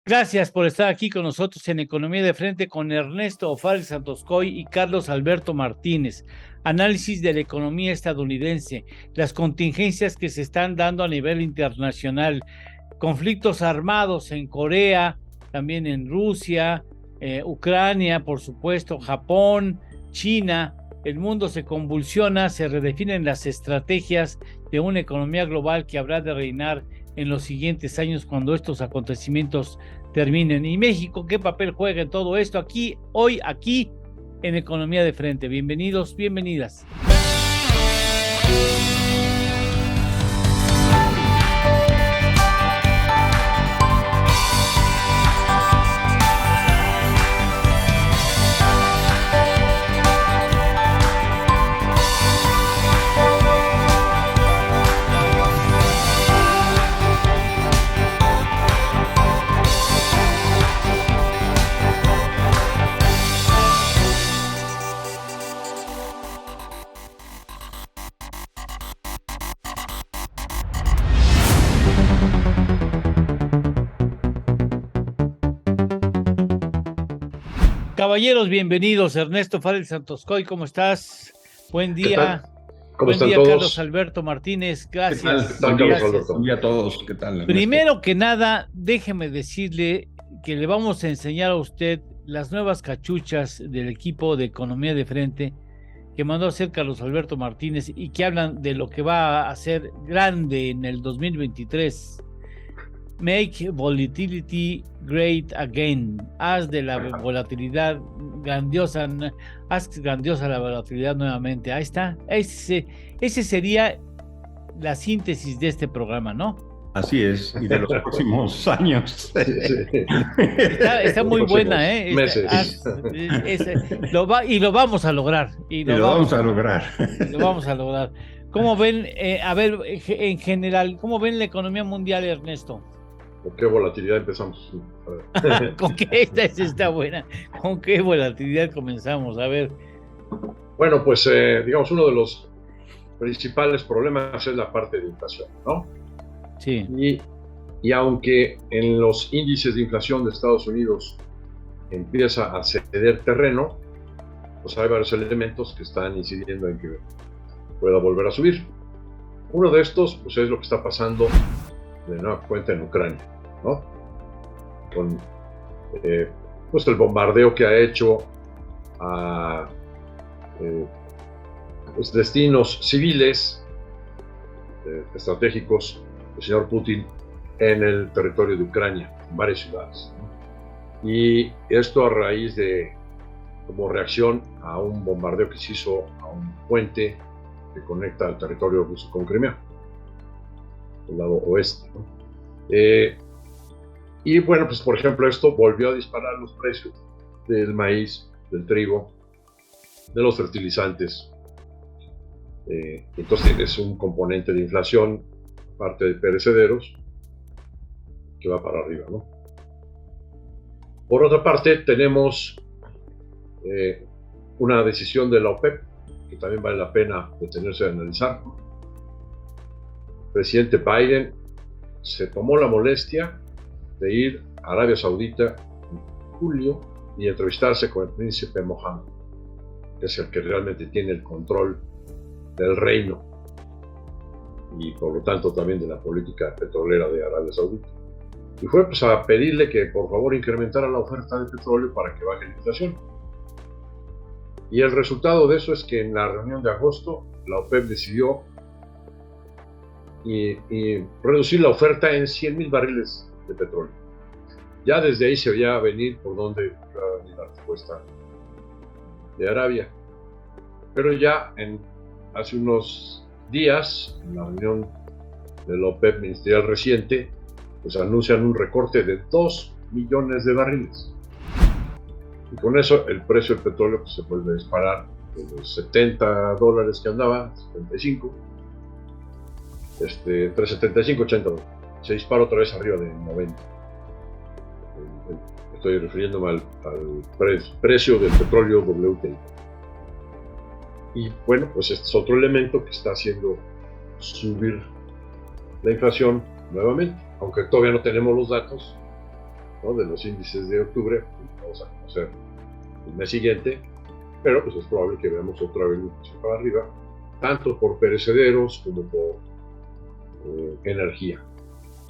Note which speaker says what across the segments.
Speaker 1: Gracias por estar aquí con nosotros en Economía de Frente con Ernesto O'Farrill Santoscoy y Carlos Alberto Martínez. Análisis de la economía estadounidense, las contingencias que se están dando a nivel internacional, conflictos armados en Corea, también en Rusia, Ucrania, por supuesto, Japón, China. El mundo se convulsiona, se redefinen las estrategias de una economía global que habrá de reinar en los siguientes años cuando estos acontecimientos terminen. ¿Y México qué papel juega en todo esto? Aquí, hoy, aquí, en Economía de Frente. Bienvenidos, bienvenidas. Caballeros, bienvenidos. Ernesto O'Farrill Santoscoy, ¿cómo estás? Buen día.
Speaker 2: ¿Cómo
Speaker 1: Buen
Speaker 2: están
Speaker 1: día,
Speaker 2: todos?
Speaker 1: Carlos Alberto Martínez. Gracias.
Speaker 2: ¿Qué tal, Carlos Alberto?
Speaker 3: Buen día a todos. ¿Qué tal, Ernesto?
Speaker 1: Primero que nada, déjeme decirle que le vamos a enseñar a usted las nuevas cachuchas del equipo de Economía de Frente que mandó a hacer Carlos Alberto Martínez y que hablan de lo que va a ser grande en el 2023. Make volatility great again. Haz de la volatilidad grandiosa, haz grandiosa la volatilidad nuevamente. Ahí está. Ese sería la síntesis de este programa, ¿no?
Speaker 3: Así es, y de los próximos años.
Speaker 1: Está muy buena, ¿eh?
Speaker 2: Meses.
Speaker 1: Y lo vamos a lograr.
Speaker 3: Lo vamos a lograr.
Speaker 1: Lo vamos a lograr. ¿Cómo ven, a ver, en general, cómo ven la economía mundial, Ernesto?
Speaker 2: ¿Con qué volatilidad empezamos?
Speaker 1: ¿Con qué esta está buena? ¿Con qué volatilidad comenzamos? A ver.
Speaker 2: Bueno, pues digamos, uno de los principales problemas es la parte de inflación, ¿no?
Speaker 1: Sí.
Speaker 2: Y aunque en los índices de inflación de Estados Unidos empieza a ceder terreno, pues hay varios elementos que están incidiendo en que pueda volver a subir. Uno de estos, pues es lo que está pasando de nueva cuenta en Ucrania, ¿no? Con pues el bombardeo que ha hecho a pues destinos civiles estratégicos del señor Putin en el territorio de Ucrania, en varias ciudades, ¿no? Y esto a raíz de, como reacción a un bombardeo que se hizo a un puente que conecta el territorio ruso con Crimea, el lado oeste, ¿no? Y bueno, pues por ejemplo esto volvió a disparar los precios del maíz, del trigo, de los fertilizantes. Entonces tienes un componente de inflación, parte de perecederos, que va para arriba, ¿no? Por otra parte tenemos una decisión de la OPEP, que también vale la pena detenerse a analizar. El presidente Biden se tomó la molestia de ir a Arabia Saudita en julio y entrevistarse con el príncipe Mohammed, que es el que realmente tiene el control del reino y por lo tanto también de la política petrolera de Arabia Saudita. Y fue pues a pedirle que por favor incrementara la oferta de petróleo para que baje la inflación. Y el resultado de eso es que en la reunión de agosto la OPEP decidió y reducir la oferta en 100,000 barriles de petróleo. Ya desde ahí se veía venir por dónde iba a venir la respuesta de Arabia. Pero ya hace unos días, en la reunión de la OPEP ministerial reciente, pues anuncian un recorte de 2 millones de barriles. Y con eso el precio del petróleo pues, se vuelve a disparar de los $70 que andaba, 75, entre 75 y 80 dólares. Se dispara otra vez arriba de 90. Estoy refiriéndome al precio del petróleo WTI. Y bueno, pues este es otro elemento que está haciendo subir la inflación nuevamente, aunque todavía no tenemos los datos ¿no?, de los índices de octubre, vamos a conocer el mes siguiente, pero pues es probable que veamos otra vez para arriba, tanto por perecederos como por energía.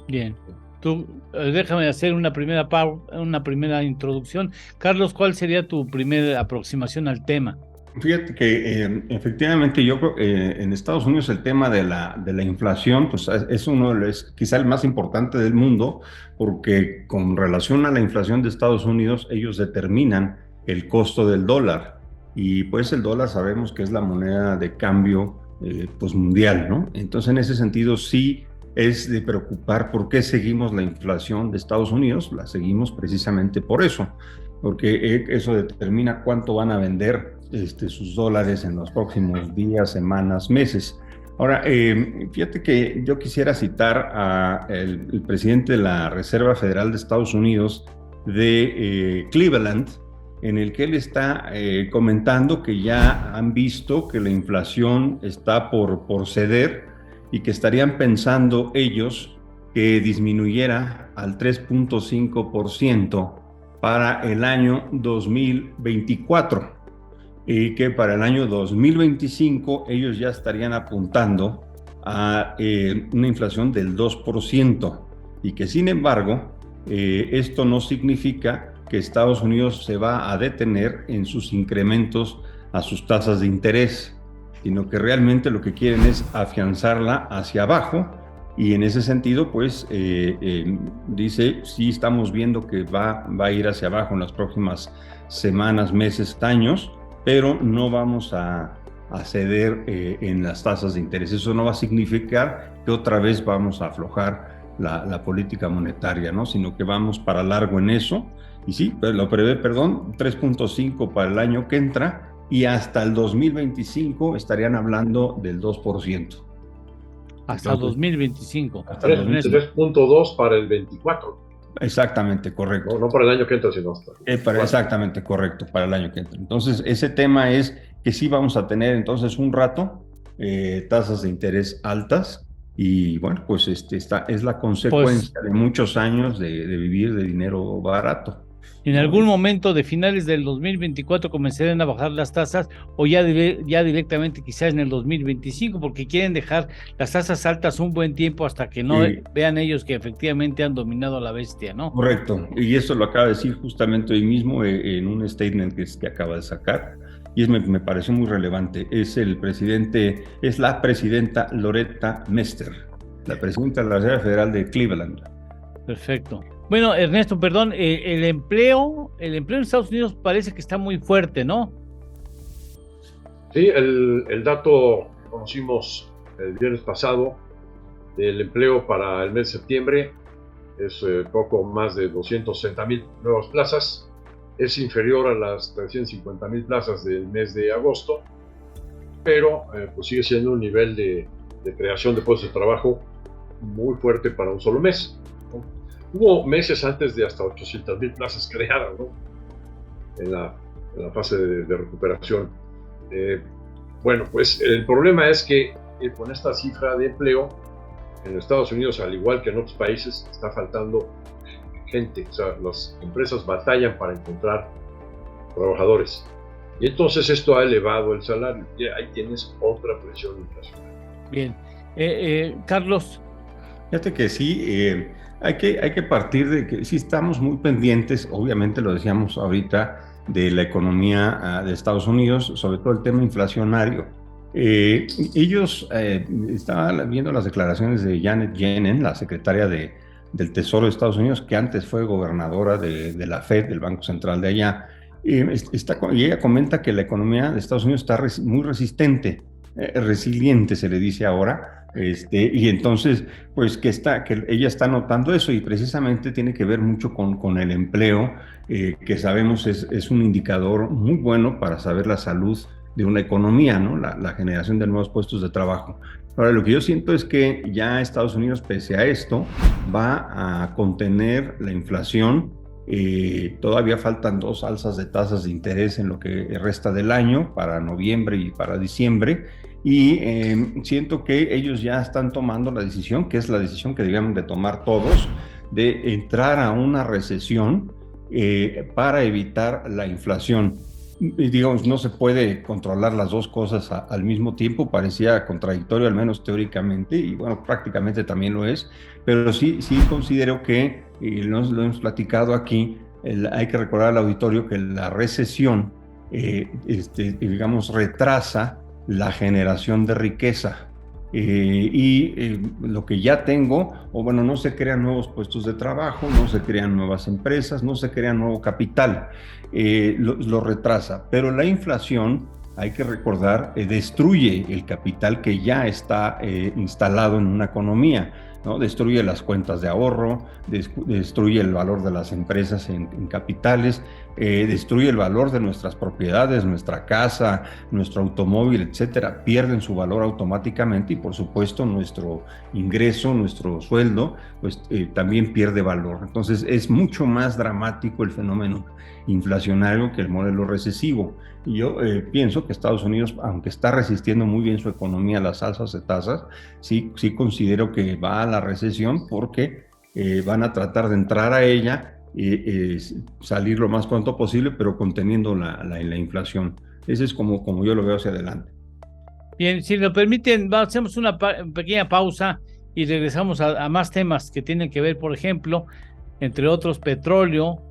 Speaker 1: Bien. Tú, déjame hacer una primera introducción. Carlos, ¿cuál sería tu primera aproximación al tema?
Speaker 3: Fíjate que efectivamente yo creo en Estados Unidos el tema de la inflación pues es quizá el más importante del mundo, porque con relación a la inflación de Estados Unidos ellos determinan el costo del dólar, y pues el dólar sabemos que es la moneda de cambio pues mundial, ¿no? Entonces en ese sentido sí es de preocupar por qué seguimos la inflación de Estados Unidos. La seguimos precisamente por eso, porque eso determina cuánto van a vender sus dólares en los próximos días, semanas, meses. Ahora, fíjate que yo quisiera citar al presidente de la Reserva Federal de Estados Unidos de Cleveland, en el que él está comentando que ya han visto que la inflación está por ceder, y que estarían pensando ellos que disminuyera al 3.5% para el año 2024, y que para el año 2025 ellos ya estarían apuntando a una inflación del 2%, y que sin embargo esto no significa que Estados Unidos se va a detener en sus incrementos a sus tasas de interés, sino que realmente lo que quieren es afianzarla hacia abajo, y en ese sentido pues dice, sí estamos viendo que va a ir hacia abajo en las próximas semanas, meses, años, pero no vamos a ceder en las tasas de interés. Eso no va a significar que otra vez vamos a aflojar la política monetaria, ¿no?, sino que vamos para largo en eso, y sí, lo prevé, 3.5 para el año que entra, y hasta el 2025 estarían hablando del 2%.
Speaker 1: Hasta entonces, 2025.
Speaker 2: Hasta 3.2 para el 24.
Speaker 3: Exactamente, correcto.
Speaker 2: No para el año que entra, sino hasta.
Speaker 3: Exactamente, correcto, para el año que entra. Entonces, ese tema es que sí vamos a tener entonces un rato tasas de interés altas, y bueno, pues esta es la consecuencia de muchos años de vivir de dinero barato.
Speaker 1: En algún momento de finales del 2024 comenzarán a bajar las tasas, o ya directamente quizás en el 2025, porque quieren dejar las tasas altas un buen tiempo hasta que no vean ellos que efectivamente han dominado a la bestia, ¿no?
Speaker 3: Correcto, y eso lo acaba de decir justamente hoy mismo en un statement que acaba de sacar, y me pareció muy relevante. Es la presidenta Loretta Mester, la presidenta de la Reserva Federal de Cleveland.
Speaker 1: Perfecto. Bueno, Ernesto, perdón, el empleo en Estados Unidos parece que está muy fuerte, ¿no?
Speaker 2: Sí, el dato que conocimos el viernes pasado del empleo para el mes de septiembre es poco más de 260,000 nuevas plazas. Es inferior a las 350,000 plazas del mes de agosto, pero pues sigue siendo un nivel de creación de puestos de trabajo muy fuerte para un solo mes, ¿no? Hubo meses antes de hasta 800,000 plazas creadas, ¿no?, en la fase de recuperación. Bueno, pues el problema es que con esta cifra de empleo en Estados Unidos, al igual que en otros países, está faltando gente. O sea, las empresas batallan para encontrar trabajadores, y entonces esto ha elevado el salario, y ahí tienes otra presión inflacionaria.
Speaker 1: Bien, Carlos.
Speaker 3: Fíjate que sí, hay que partir de que sí estamos muy pendientes, obviamente lo decíamos ahorita, de la economía de Estados Unidos, sobre todo el tema inflacionario. Ellos estaban viendo las declaraciones de Janet Yellen, la secretaria del Tesoro de Estados Unidos, que antes fue gobernadora de la Fed, del Banco Central de allá, y ella comenta que la economía de Estados Unidos está muy resistente, resiliente se le dice ahora. Y entonces, pues que ella está notando eso, y precisamente tiene que ver mucho con el empleo, que sabemos es un indicador muy bueno para saber la salud de una economía, ¿no? La generación de nuevos puestos de trabajo. Ahora, lo que yo siento es que ya Estados Unidos, pese a esto, va a contener la inflación. Todavía faltan 2 alzas de tasas de interés en lo que resta del año, para noviembre y para diciembre, y siento que ellos ya están tomando la decisión, que es la decisión que debían de tomar todos, de entrar a una recesión para evitar la inflación. Y digamos, no se puede controlar las dos cosas al mismo tiempo, parecía contradictorio, al menos teóricamente, y bueno, prácticamente también lo es, pero sí considero que, y lo hemos platicado aquí, hay que recordar al auditorio que la recesión, digamos, retrasa la generación de riqueza. Lo que ya tengo, o bueno, no se crean nuevos puestos de trabajo, no se crean nuevas empresas, no se crea nuevo capital, lo retrasa. Pero la inflación, hay que recordar, destruye el capital que ya está instalado en una economía, ¿no? Destruye las cuentas de ahorro, destruye el valor de las empresas en capitales, destruye el valor de nuestras propiedades, nuestra casa, nuestro automóvil, etcétera. Pierden su valor automáticamente y, por supuesto, nuestro ingreso, nuestro sueldo, pues también pierde valor. Entonces, es mucho más dramático el fenómeno inflacionario que el modelo recesivo. Y yo pienso que Estados Unidos, aunque está resistiendo muy bien su economía a las alzas de tasas, sí considero que va a la recesión porque van a tratar de entrar a ella y salir lo más pronto posible, pero conteniendo la inflación. Ese es como yo lo veo hacia adelante.
Speaker 1: Bien, si lo permiten, hacemos una pequeña pausa y regresamos a más temas que tienen que ver, por ejemplo, entre otros, petróleo,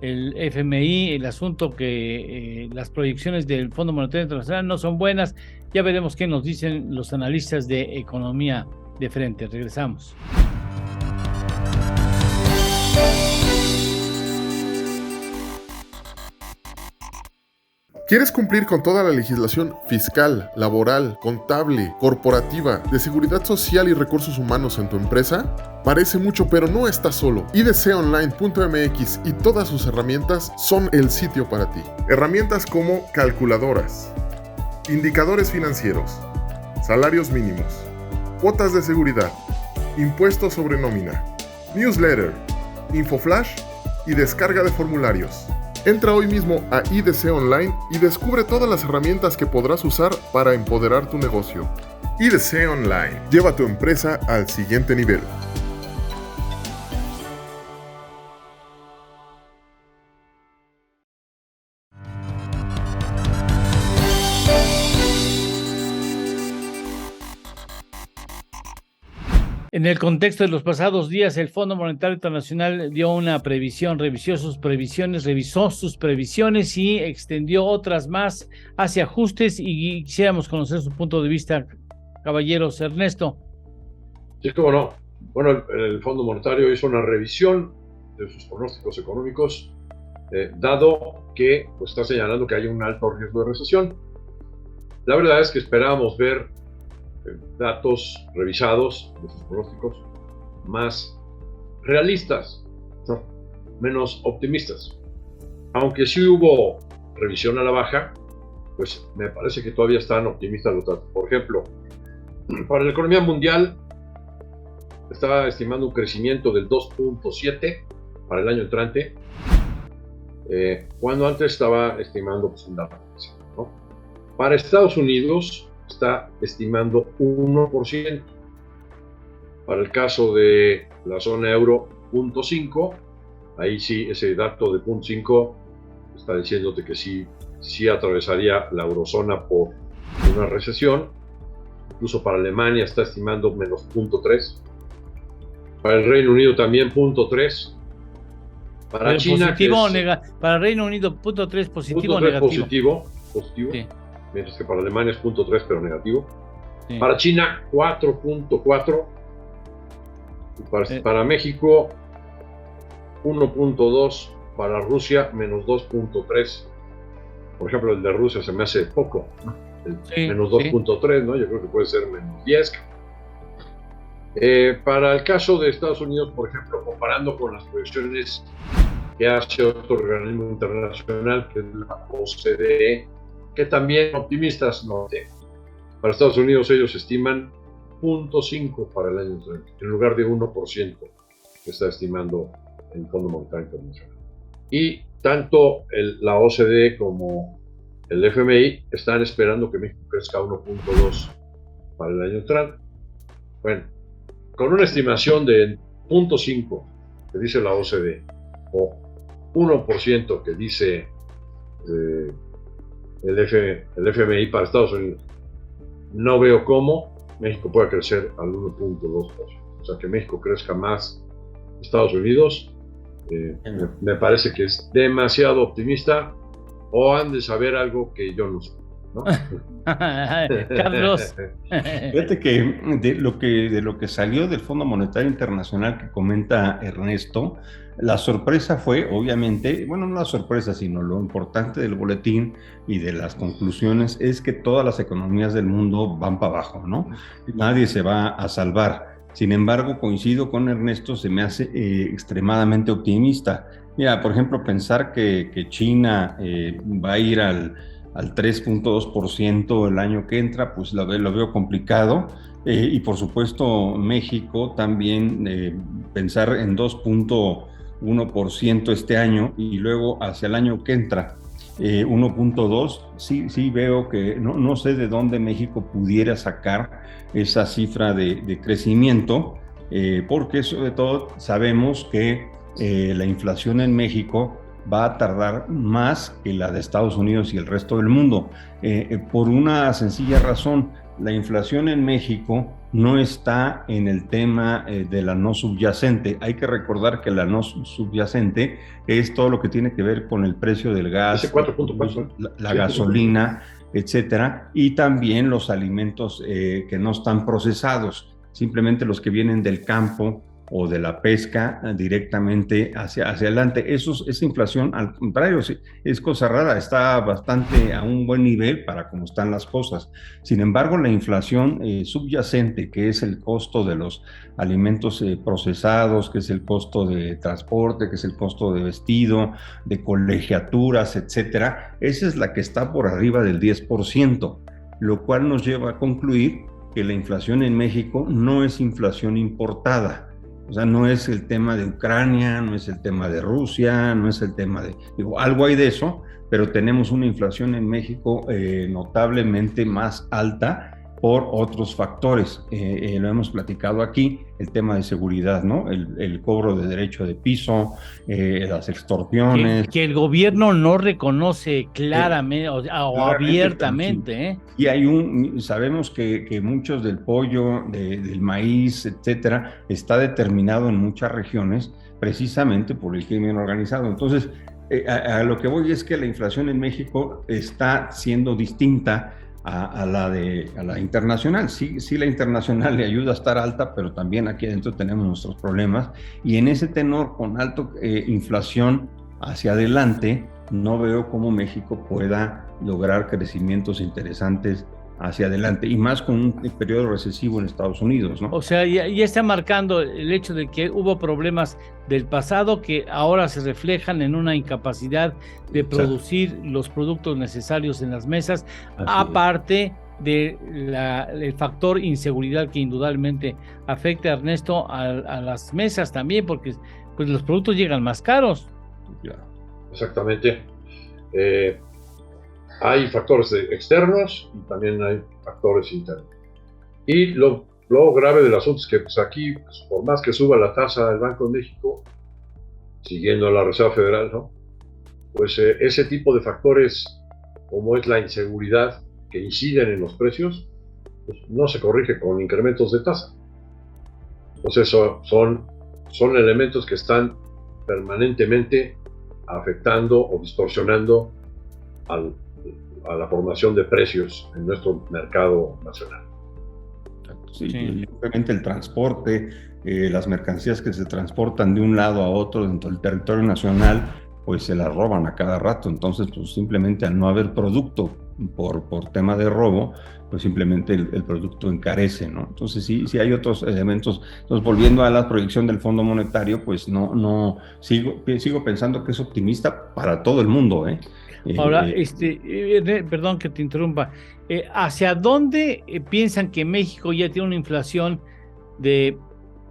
Speaker 1: el FMI, el asunto que las proyecciones del Fondo Monetario Internacional no son buenas. Ya veremos qué nos dicen los analistas de economía de frente. Regresamos.
Speaker 4: ¿Quieres cumplir con toda la legislación fiscal, laboral, contable, corporativa, de seguridad social y recursos humanos en tu empresa? Parece mucho, pero no estás solo. idconline.mx y todas sus herramientas son el sitio para ti. Herramientas como calculadoras, indicadores financieros, salarios mínimos, cuotas de seguridad, impuestos sobre nómina, newsletter, infoflash y descarga de formularios. Entra hoy mismo a IDC Online y descubre todas las herramientas que podrás usar para empoderar tu negocio. IDC Online. Lleva tu empresa al siguiente nivel.
Speaker 1: En el contexto de los pasados días, el Fondo Monetario Internacional dio una previsión, revisó sus previsiones y extendió otras más hacia ajustes, y quisiéramos conocer su punto de vista, caballeros. Ernesto.
Speaker 2: Sí, cómo no. Bueno, el Fondo Monetario hizo una revisión de sus pronósticos económicos, dado que pues, está señalando que hay un alto riesgo de recesión. La verdad es que esperábamos ver datos revisados de sus pronósticos más realistas, ¿no? Menos optimistas. Aunque sí hubo revisión a la baja, pues me parece que todavía están optimistas los datos. Por ejemplo, para la economía mundial estaba estimando un crecimiento del 2.7 para el año entrante, cuando antes estaba estimando pues, un dato, ¿no? Para Estados Unidos está estimando 1%. Para el caso de la zona euro, 0.5. Ahí sí, ese dato de 0.5 está diciéndote que sí atravesaría la eurozona por una recesión. Incluso para Alemania está estimando menos 0.3. Para el Reino Unido también 0.3. Para China,
Speaker 1: positivo, para el Reino Unido 0.3 positivo o negativo.
Speaker 2: Positivo. Sí. Mientras que para Alemania es 0.3 pero negativo.
Speaker 1: Sí.
Speaker 2: Para China 4.4. Para México 1.2. Para Rusia menos 2.3. Por ejemplo, el de Rusia se me hace poco, ¿no? Menos 2.3, ¿no? Yo creo que puede ser menos 10. Para el caso de Estados Unidos, por ejemplo, comparando con las proyecciones que hace otro organismo internacional, que es la OCDE, que también optimistas, no. Para Estados Unidos ellos estiman 0.5 para el año entrante, en lugar de 1% que está estimando el Fondo Monetario Internacional. Y tanto la OCDE como el FMI están esperando que México crezca 1.2 para el año entrante. Bueno, con una estimación de 0.5 que dice la OCDE o 1% que dice el FMI para Estados Unidos, no veo cómo México pueda crecer al 1.2%. O sea, que México crezca más que Estados Unidos, me parece que es demasiado optimista, o han de saber algo que yo no sé, ¿no?
Speaker 1: Carlos.
Speaker 3: Fíjate que de lo que salió del Fondo Monetario Internacional que comenta Ernesto, la sorpresa fue, obviamente, bueno, no la sorpresa, sino lo importante del boletín y de las conclusiones es que todas las economías del mundo van para abajo, ¿no? Nadie se va a salvar. Sin embargo, coincido con Ernesto, se me hace extremadamente optimista. Mira, por ejemplo, pensar que China va a ir al 3.2% el año que entra, pues lo veo complicado. Y por supuesto, México también pensar en 2.1% este año y luego hacia el año que entra 1.2%, sí veo que no sé de dónde México pudiera sacar esa cifra de crecimiento, porque sobre todo sabemos que la inflación en México va a tardar más que la de Estados Unidos y el resto del mundo, por una sencilla razón. La inflación en México no está en el tema de la no subyacente. Hay que recordar que la no subyacente es todo lo que tiene que ver con el precio del gas, la gasolina, etcétera, y también los alimentos que no están procesados, simplemente los que vienen del campo o de la pesca directamente hacia adelante. Esa inflación, al contrario, es cosa rara, está bastante a un buen nivel para cómo están las cosas. Sin embargo, la inflación subyacente, que es el costo de los alimentos procesados, que es el costo de transporte, que es el costo de vestido, de colegiaturas, etcétera, esa es la que está por arriba del 10%, lo cual nos lleva a concluir que la inflación en México no es inflación importada. O sea, no es el tema de Ucrania, no es el tema de Rusia, no es el tema de... algo hay de eso, pero tenemos una inflación en México notablemente más alta por otros factores. Lo hemos platicado aquí, el tema de seguridad, ¿no? El cobro de derecho de piso, las extorsiones.
Speaker 1: Que el gobierno no reconoce claramente o abiertamente.
Speaker 3: Y sabemos que muchos del pollo, del maíz, etcétera, está determinado en muchas regiones precisamente por el crimen organizado. Entonces, a lo que voy es que la inflación en México está siendo distinta a la internacional. Sí, la internacional le ayuda a estar alta, pero también aquí adentro tenemos nuestros problemas, y en ese tenor con alta inflación hacia adelante, no veo cómo México pueda lograr crecimientos interesantes hacia adelante, y más con un periodo recesivo en Estados Unidos, ¿no?
Speaker 1: O sea, ya está marcando el hecho de que hubo problemas del pasado que ahora se reflejan en una incapacidad de producir los productos necesarios en las mesas, aparte del factor inseguridad que indudablemente afecta, Ernesto, a las mesas también, porque pues los productos llegan más caros.
Speaker 2: Exactamente. Hay factores externos y también hay factores internos. Y lo grave del asunto es que pues aquí, pues, por más que suba la tasa del Banco de México, siguiendo la Reserva Federal, ¿no? Pues ese tipo de factores, como es la inseguridad que inciden en los precios, pues no se corrige con incrementos de tasa. Entonces son elementos que están permanentemente afectando o distorsionando a la formación de precios en nuestro mercado nacional.
Speaker 3: Sí. Obviamente el transporte, las mercancías que se transportan de un lado a otro dentro del territorio nacional, pues se las roban a cada rato. Entonces, pues simplemente al no haber producto por tema de robo, pues simplemente el producto encarece, ¿no? Entonces sí hay otros elementos. Entonces, volviendo a la proyección del Fondo Monetario, pues sigo pensando que es optimista para todo el mundo, ¿eh?
Speaker 1: Ahora, perdón que te interrumpa, ¿hacia dónde piensan que México ya tiene una inflación de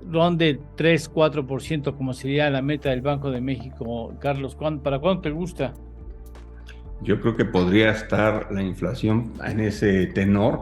Speaker 1: 3-4%, como sería la meta del Banco de México, Carlos? ¿Para cuándo te gusta?
Speaker 3: Yo creo que podría estar la inflación en ese tenor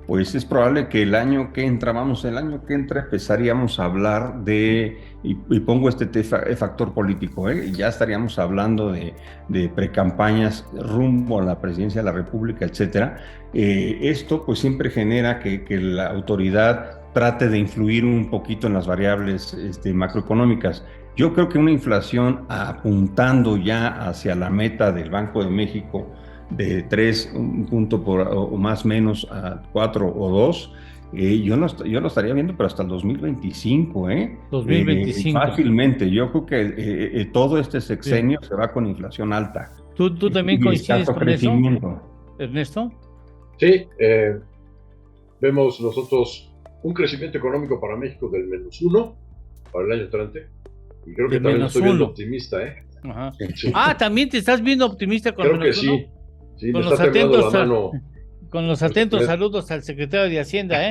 Speaker 3: pues es probable que el año que entra empezaríamos a hablar y pongo este factor político, ya estaríamos hablando de precampañas rumbo a la presidencia de la República, etcétera. Esto pues siempre genera que la autoridad trate de influir un poquito en las variables macroeconómicas. Yo creo que una inflación apuntando ya hacia la meta del Banco de México de 3, un punto o más menos a 4 o 2, yo lo estaría viendo, pero hasta el 2025,
Speaker 1: 2025.
Speaker 3: Fácilmente. Yo creo que todo este sexenio se va con inflación alta.
Speaker 1: ¿Tú también coincides con eso, Ernesto?
Speaker 2: Sí, vemos nosotros un crecimiento económico para México del -1 para el año entrante. Y creo que también estoy viendo optimista,
Speaker 1: Ajá.
Speaker 2: Sí.
Speaker 1: ¿También te estás viendo optimista con
Speaker 2: creo que
Speaker 1: -1?
Speaker 2: Sí,
Speaker 1: con
Speaker 2: me
Speaker 1: los
Speaker 2: está temblando la mano.
Speaker 1: Con los atentos saludos al secretario de Hacienda,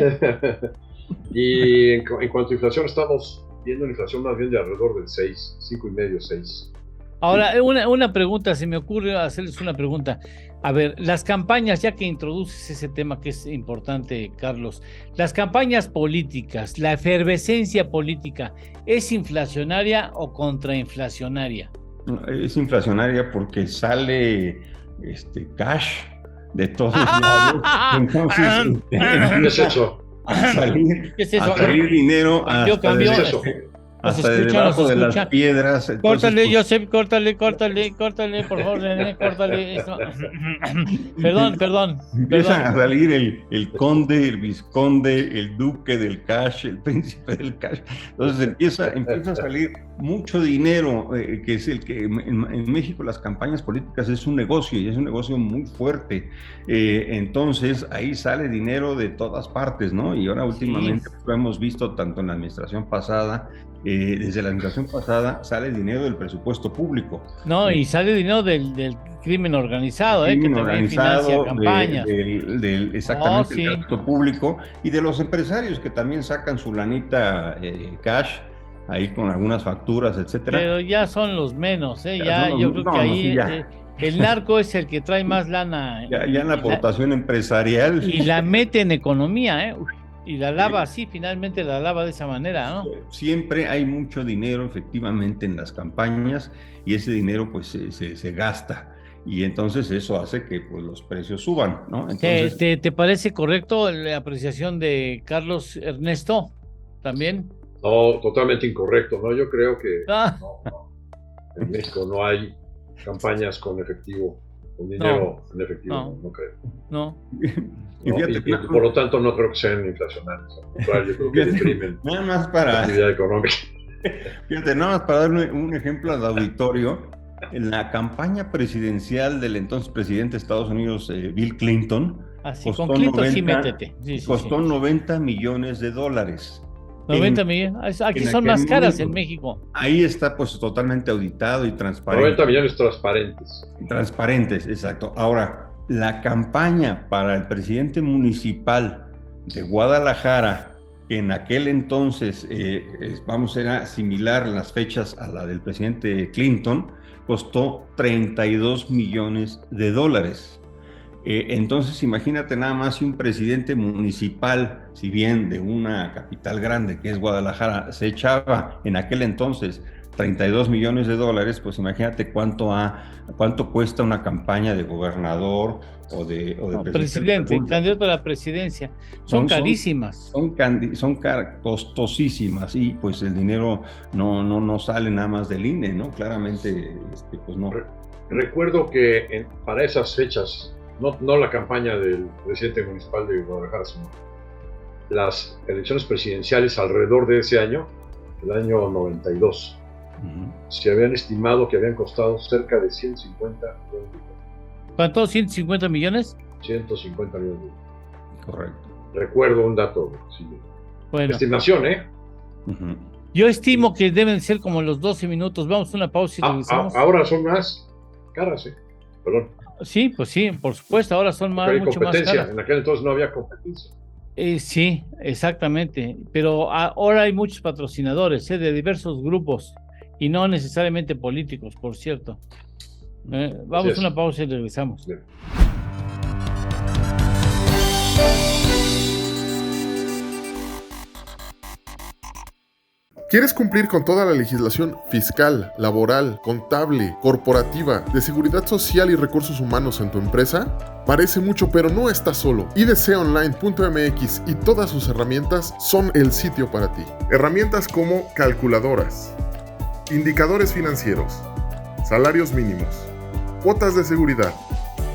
Speaker 2: Y en cuanto a inflación, estamos viendo una inflación más bien de alrededor del 6, 5,5, 6.
Speaker 1: Ahora, una pregunta, se me ocurre hacerles una pregunta. A ver, las campañas, ya que introduces ese tema que es importante, Carlos, las campañas políticas, la efervescencia política, ¿es inflacionaria o contrainflacionaria?
Speaker 3: Es inflacionaria porque sale cash de todos lados. Entonces,
Speaker 2: ¿qué es eso?
Speaker 3: A salir dinero
Speaker 1: Cambió.
Speaker 3: hasta debajo de las piedras.
Speaker 1: Córtale, pues, Joseph, córtale, por favor, René, córtale esto. Perdón.
Speaker 3: Empiezan a salir el conde, el vizconde, el duque del cash, el príncipe del cash. Entonces empieza a salir mucho dinero, que es el que en México las campañas políticas es un negocio y es un negocio muy fuerte. Entonces ahí sale dinero de todas partes, ¿no? Y ahora últimamente lo hemos visto tanto en la administración pasada. Desde la administración pasada sale dinero del presupuesto público.
Speaker 1: No, y sale dinero del crimen organizado, que también financia campañas.
Speaker 3: Exactamente, del gasto público y de los empresarios que también sacan su lanita cash, ahí con algunas facturas, etcétera.
Speaker 1: Pero ya son los menos, yo creo que ahí el narco es el que trae más lana.
Speaker 3: Ya en la aportación empresarial.
Speaker 1: Y la mete en economía, y la lava así, finalmente la lava de esa manera, ¿no?
Speaker 3: Siempre hay mucho dinero efectivamente en las campañas y ese dinero pues se gasta y entonces eso hace que pues los precios suban, ¿no? Entonces,
Speaker 1: ¿Te parece correcto la apreciación de Carlos Ernesto? ¿También?
Speaker 2: No, totalmente incorrecto, ¿no? Yo creo que no. En México no hay campañas con efectivo, con dinero en efectivo, no creo.
Speaker 1: No.
Speaker 2: Y por lo tanto no creo que sean inflacionarios, al contrario, yo creo que deprimen
Speaker 3: nada más para
Speaker 2: la actividad económica.
Speaker 3: Fíjate, nada más para darle un ejemplo al auditorio, en la campaña presidencial del entonces presidente de Estados Unidos, Bill Clinton,
Speaker 1: con Clinton sí métete.
Speaker 3: Costó $90 millones.
Speaker 1: 90 millones, aquí son más caras en México.
Speaker 3: Ahí está pues totalmente auditado y transparente.
Speaker 2: 90 millones transparentes.
Speaker 3: Transparentes, exacto. Ahora, la campaña para el presidente municipal de Guadalajara, que en aquel entonces, era similar en las fechas a la del presidente Clinton, costó $32 millones. Entonces, imagínate nada más si un presidente municipal, si bien de una capital grande que es Guadalajara, se echaba en aquel entonces $32 millones, pues imagínate cuánto cuesta una campaña de gobernador o de
Speaker 1: presidente, candidato a la presidencia. Son carísimas.
Speaker 3: Son costosísimas y pues el dinero no sale nada más del INE, ¿no? Claramente, pues no.
Speaker 2: Recuerdo que para esas fechas, no la campaña del presidente municipal de Guadalajara, sino las elecciones presidenciales alrededor de ese año, el año 92, se habían estimado que habían costado cerca de 150 millones de dólares.
Speaker 1: ¿Cuánto? ¿150 millones?
Speaker 2: 150 millones de dólares.
Speaker 3: Correcto.
Speaker 2: Recuerdo un dato, sí.
Speaker 1: Bueno.
Speaker 2: Estimación,
Speaker 1: Yo estimo que deben ser como los 12 minutos. Vamos a una pausa y regresamos.
Speaker 2: Ahora son más caras, Perdón.
Speaker 1: Sí, pues sí, por supuesto, ahora son mucho más caras.
Speaker 2: En aquel entonces no había competencia.
Speaker 1: Sí, exactamente, pero ahora hay muchos patrocinadores de diversos grupos y no necesariamente políticos, por cierto. Vamos a una pausa y regresamos.
Speaker 2: Bien.
Speaker 4: ¿Quieres cumplir con toda la legislación fiscal, laboral, contable, corporativa, de seguridad social y recursos humanos en tu empresa? Parece mucho, pero no estás solo. idconline.mx y todas sus herramientas son el sitio para ti. Herramientas como calculadoras, indicadores financieros, salarios mínimos, cuotas de seguridad,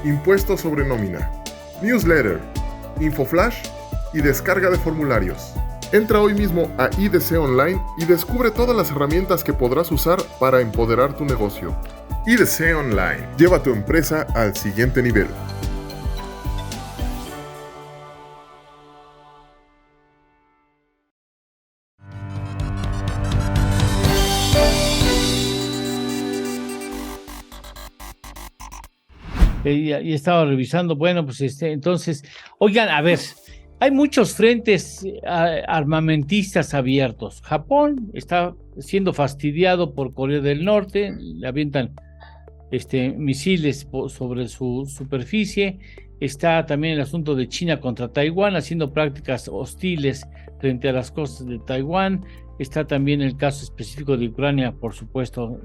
Speaker 4: impuestos sobre nómina, newsletter, infoflash y descarga de formularios. Entra hoy mismo a IDC Online y descubre todas las herramientas que podrás usar para empoderar tu negocio. IDC Online. Lleva tu empresa al siguiente nivel.
Speaker 1: Y estaba revisando, bueno, pues entonces, oigan, a ver, hay muchos frentes armamentistas abiertos. Japón está siendo fastidiado por Corea del Norte, le avientan misiles sobre su superficie. Está también el asunto de China contra Taiwán, haciendo prácticas hostiles frente a las costas de Taiwán. Está también el caso específico de Ucrania, por supuesto,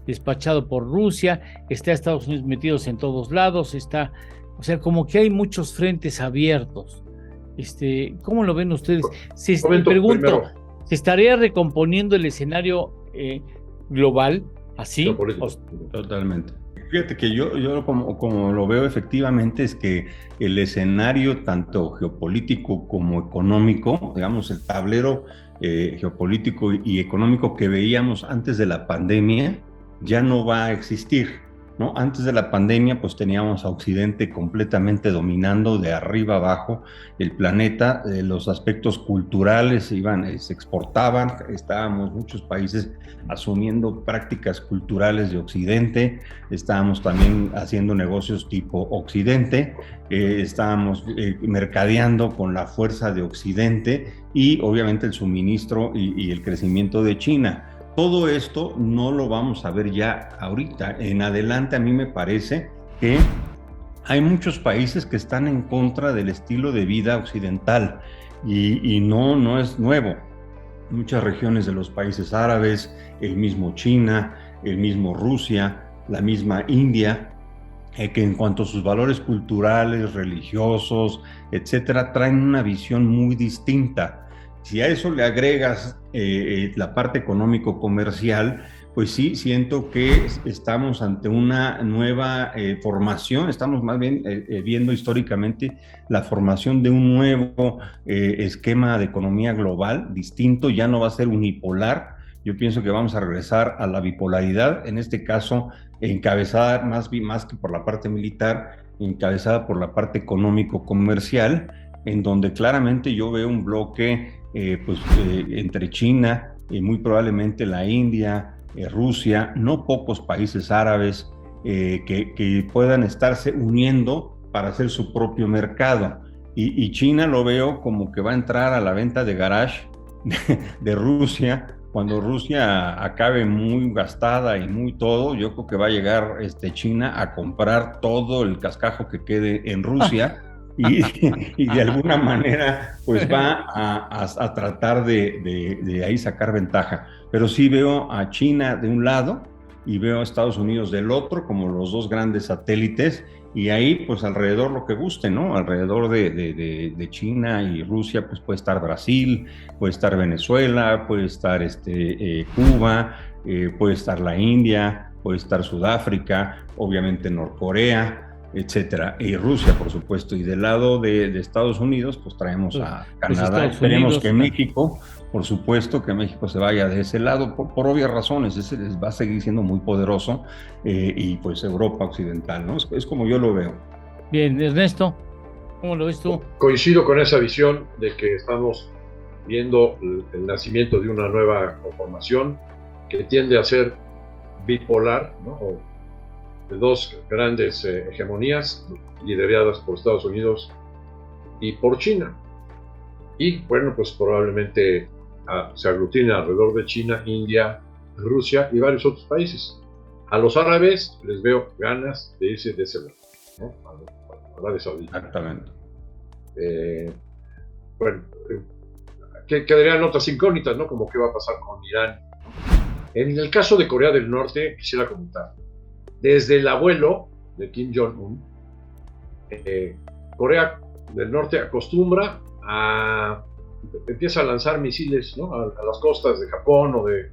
Speaker 1: despachado por Rusia. Está Estados Unidos metidos en todos lados. O sea, como que hay muchos frentes abiertos. ¿Cómo lo ven ustedes? Me pregunto, ¿se estaría recomponiendo el escenario global así?
Speaker 3: Totalmente. Fíjate que yo como lo veo efectivamente es que el escenario tanto geopolítico como económico, digamos el tablero geopolítico y económico que veíamos antes de la pandemia ya no va a existir, ¿no? Antes de la pandemia pues teníamos a Occidente completamente dominando de arriba abajo el planeta, los aspectos culturales se exportaban, estábamos muchos países asumiendo prácticas culturales de Occidente, estábamos también haciendo negocios tipo Occidente, estábamos mercadeando con la fuerza de Occidente y obviamente el suministro y el crecimiento de China. Todo esto no lo vamos a ver ya ahorita. En adelante a mí me parece que hay muchos países que están en contra del estilo de vida occidental y no es nuevo. Muchas regiones de los países árabes, el mismo China, el mismo Rusia, la misma India, que en cuanto a sus valores culturales, religiosos, etcétera, traen una visión muy distinta. Si a eso le agregas la parte económico-comercial, pues sí, siento que estamos ante una nueva formación, estamos más bien viendo históricamente la formación de un nuevo esquema de economía global, distinto, ya no va a ser unipolar. Yo pienso que vamos a regresar a la bipolaridad, en este caso encabezada más que por la parte militar, encabezada por la parte económico-comercial, en donde claramente yo veo un bloque entre China y muy probablemente la India, Rusia, no pocos países árabes que puedan estarse uniendo para hacer su propio mercado. Y China lo veo como que va a entrar a la venta de garage de Rusia. Cuando Rusia acabe muy gastada y muy todo, yo creo que va a llegar China a comprar todo el cascajo que quede en Rusia. Y de alguna manera pues va a tratar de ahí sacar ventaja. Pero sí veo a China de un lado y veo a Estados Unidos del otro como los dos grandes satélites, y ahí pues alrededor lo que guste, ¿no? Alrededor de China y Rusia pues puede estar Brasil, puede estar Venezuela, puede estar Cuba, puede estar la India, puede estar Sudáfrica, obviamente Norcorea, etcétera, y Rusia, por supuesto. Y del lado de Estados Unidos, pues traemos a Canadá. Esperemos que México, por supuesto, que México se vaya de ese lado, por obvias razones. Ese va a seguir siendo muy poderoso, y pues Europa occidental, ¿no? Es como yo lo veo.
Speaker 1: Bien, Ernesto, ¿cómo lo ves tú?
Speaker 2: Coincido con esa visión de que estamos viendo el nacimiento de una nueva conformación que tiende a ser bipolar, ¿no? De dos grandes hegemonías lideradas por Estados Unidos y por China. Y bueno, pues probablemente se aglutina alrededor de China, India, Rusia y varios otros países. A los árabes les veo ganas de irse de ese lado, ¿no? A Arabia Saudita.
Speaker 3: Exactamente.
Speaker 2: Bueno, quedarían otras incógnitas, ¿no? Como qué va a pasar con Irán. En el caso de Corea del Norte, quisiera comentar, desde el abuelo de Kim Jong-un, Corea del Norte empieza a lanzar misiles, ¿no? a las costas de Japón o de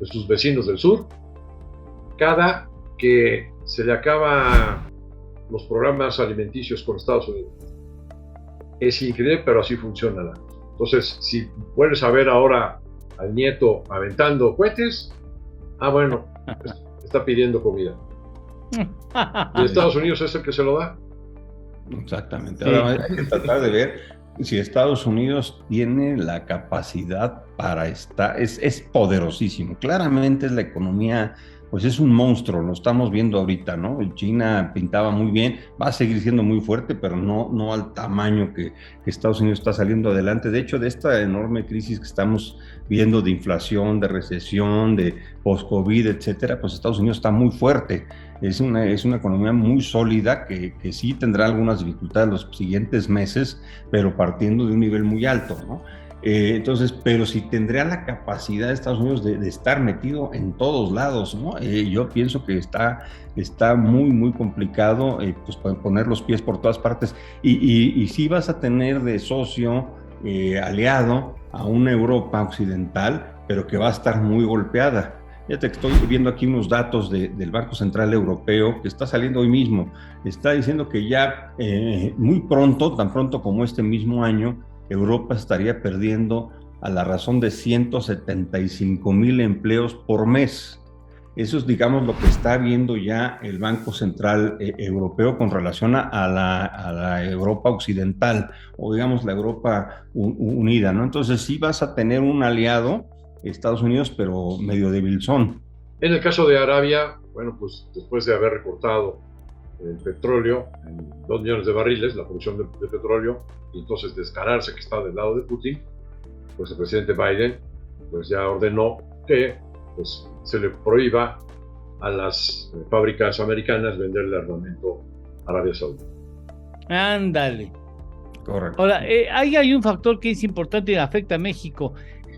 Speaker 2: sus vecinos del sur, cada que se le acaba los programas alimenticios con Estados Unidos. Es increíble, pero así funciona la cosa. Entonces, si vuelves a ver ahora al nieto aventando cohetes, bueno, está pidiendo comida. Y Estados Unidos es el que se lo da.
Speaker 3: Exactamente.
Speaker 1: Sí.
Speaker 3: Ahora hay que tratar de ver si Estados Unidos tiene la capacidad para estar, es poderosísimo. Claramente es la economía, pues es un monstruo, lo estamos viendo ahorita, ¿no? China pintaba muy bien, va a seguir siendo muy fuerte, pero no al tamaño que Estados Unidos está saliendo adelante. De hecho, de esta enorme crisis que estamos viendo de inflación, de recesión, de post-COVID, etcétera, pues Estados Unidos está muy fuerte. Es una economía muy sólida que sí tendrá algunas dificultades los siguientes meses, pero partiendo de un nivel muy alto, ¿no? Entonces, pero si tendría la capacidad de Estados Unidos de estar metido en todos lados, ¿no? Yo pienso que está muy complicado pues poner los pies por todas partes y sí vas a tener de socio aliado a una Europa occidental, pero que va a estar muy golpeada. Fíjate que estoy viendo aquí unos datos del Banco Central Europeo que está saliendo hoy mismo. Está diciendo que ya muy pronto, tan pronto como este mismo año, Europa estaría perdiendo a la razón de 175,000 empleos por mes. Eso es, digamos, lo que está viendo ya el Banco Central Europeo con relación a la Europa occidental, o digamos la Europa unida, ¿no? Entonces sí vas a tener un aliado, Estados Unidos, pero medio debilzón.
Speaker 2: En el caso de Arabia, bueno, pues después de haber recortado el petróleo en 2 millones de barriles, la producción de petróleo, y entonces descararse que está del lado de Putin, pues el presidente Biden pues ya ordenó que pues, se le prohíba a las fábricas americanas venderle armamento a Arabia Saudita.
Speaker 1: Ándale.
Speaker 3: Correcto.
Speaker 1: Ahora, ahí hay un factor que es importante y afecta a México.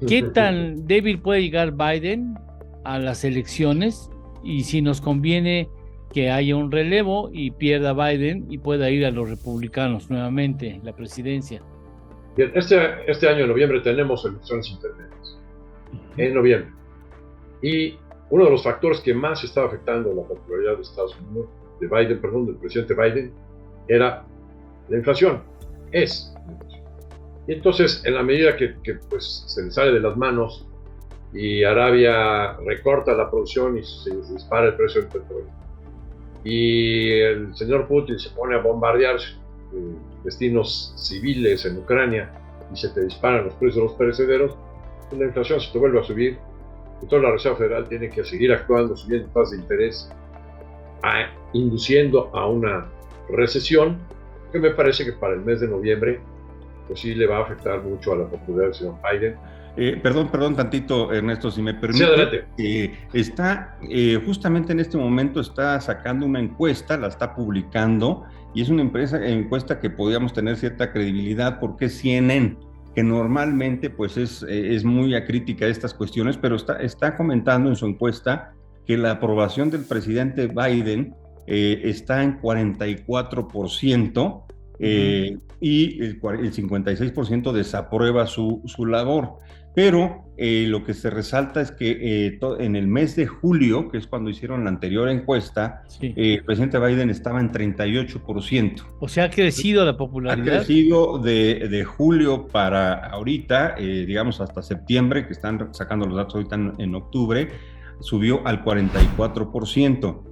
Speaker 1: ¿Qué tan débil puede llegar Biden a las elecciones? Y si nos conviene que haya un relevo y pierda Biden y pueda ir a los republicanos nuevamente la presidencia.
Speaker 2: Bien, este año en noviembre tenemos elecciones intermedias. En noviembre. Y uno de los factores que más está afectando la popularidad de Estados Unidos, del presidente Biden, era la inflación. Es la inflación. Y entonces, en la medida que pues, se le sale de las manos y Arabia recorta la producción y se dispara el precio del petróleo, y el señor Putin se pone a bombardear destinos civiles en Ucrania y se te disparan los precios de los perecederos, la inflación se te vuelve a subir. Entonces la Reserva Federal tiene que seguir actuando, subiendo tasas de interés, induciendo a una recesión que me parece que para el mes de noviembre pues sí le va a afectar mucho a la popularidad del señor Biden.
Speaker 3: Perdón tantito, Ernesto, si me permite.
Speaker 2: Sí, adelante.
Speaker 3: Está, justamente en este momento está sacando una encuesta, la está publicando, y es una encuesta que podríamos tener cierta credibilidad porque es CNN, que normalmente pues es muy acrítica a estas cuestiones, pero está comentando en su encuesta que la aprobación del presidente Biden está en 44%, y el 56% desaprueba su labor. Pero lo que se resalta es que en el mes de julio, que es cuando hicieron la anterior encuesta,
Speaker 1: Sí.
Speaker 3: El presidente Biden estaba en 38%.
Speaker 1: O sea, ha crecido la popularidad.
Speaker 3: Ha crecido de julio para ahorita, digamos hasta septiembre, que están sacando los datos ahorita en octubre, subió al 44%.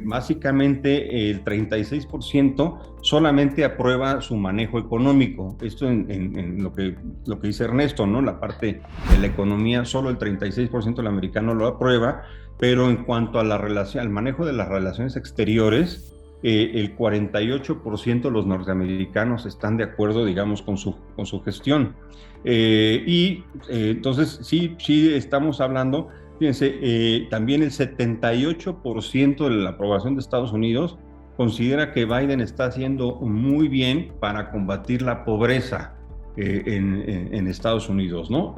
Speaker 3: Básicamente el 36% solamente aprueba su manejo económico. Esto en lo que dice Ernesto, ¿no? La parte de la economía, solo el 36% del americano lo aprueba, pero en cuanto a al manejo de las relaciones exteriores, el 48% de los norteamericanos están de acuerdo, digamos, con su gestión. Entonces sí estamos hablando. Fíjense, también el 78% de la aprobación de Estados Unidos considera que Biden está haciendo muy bien para combatir la pobreza. en Estados Unidos, ¿no?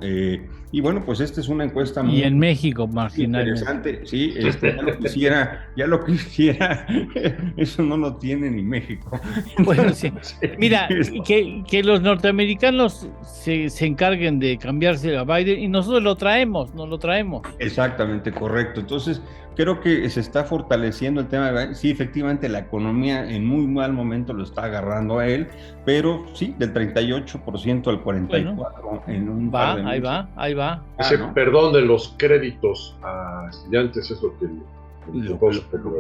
Speaker 3: Y bueno, pues esta es una encuesta muy
Speaker 1: Y en México, marginalmente.
Speaker 3: interesante, sí, ya lo quisiera, eso no lo tiene ni México.
Speaker 1: Bueno, sí. Mira, que los norteamericanos se encarguen de cambiarse a Biden y nosotros lo traemos.
Speaker 3: Exactamente, correcto. Entonces, creo que se está fortaleciendo el tema de Biden. Sí, efectivamente, la economía en muy mal momento lo está agarrando a él, pero sí, del 38% al 44% en un par de meses.
Speaker 1: Ahí va.
Speaker 2: Ese
Speaker 3: ¿no?
Speaker 2: perdón de los créditos a estudiantes es lo que